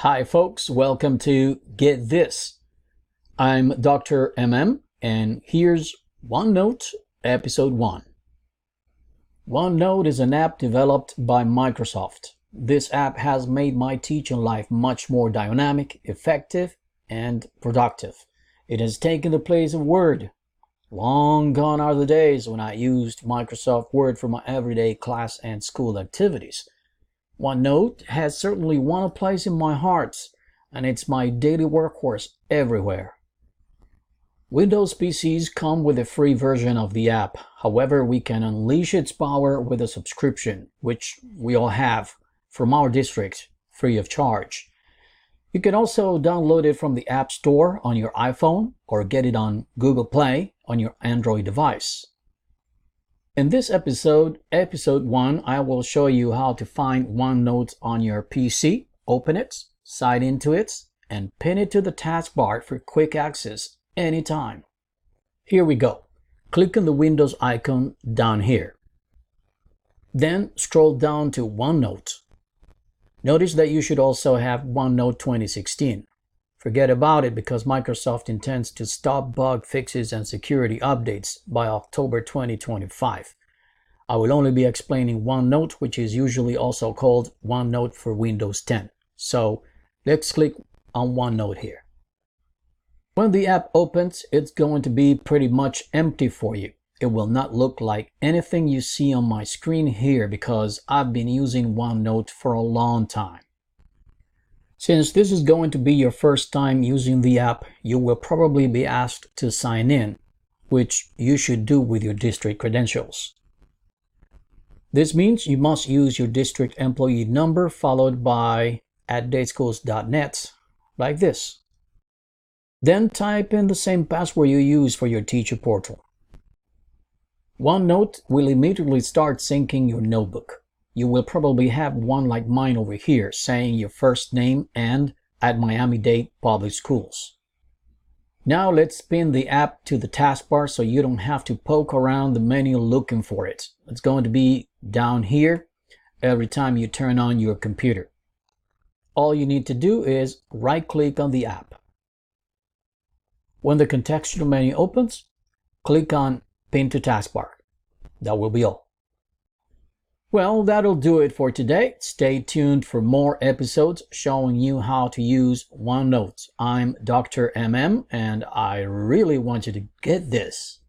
Hi folks, welcome to Get This. I'm Dr. MM and here's OneNote Episode 1. OneNote is an app developed by Microsoft. This app has made my teaching life much more dynamic, effective, and productive. It has taken the place of Word. Long gone are the days when I used Microsoft Word for my everyday class and school activities. OneNote has certainly won a place in my heart, and it's my daily workhorse everywhere. Windows PCs come with a free version of the app. However, we can unleash its power with a subscription, which we all have, from our district, free of charge. You can also download it from the App Store on your iPhone or get it on Google Play on your Android device. In this episode, Episode 1, I will show you how to find OneNote on your PC, open it, sign into it, and pin it to the taskbar for quick access anytime. Here we go. Click on the Windows icon down here. Then scroll down to OneNote. Notice that you should also have OneNote 2016. Forget about it because Microsoft intends to stop bug fixes and security updates by October 2025. I will only be explaining OneNote, which is usually also called OneNote for Windows 10. So let's click on OneNote here. When the app opens, it's going to be pretty much empty for you. It will not look like anything you see on my screen here because I've been using OneNote for a long time. Since this is going to be your first time using the app, you will probably be asked to sign in, which you should do with your district credentials. This means you must use your district employee number followed by @dateschools.net, like this. Then type in the same password you use for your teacher portal. OneNote will immediately start syncing your notebook. You will probably have one like mine over here saying your first name and @Miami-Dade Public Schools. Now let's pin the app to the taskbar so you don't have to poke around the menu looking for it. It's going to be down here every time you turn on your computer. All you need to do is right-click on the app. When the contextual menu opens, click on Pin to Taskbar. That will be all. Well, that'll do it for today. Stay tuned for more episodes showing you how to use OneNote. I'm Dr. MM, and I really want you to get this.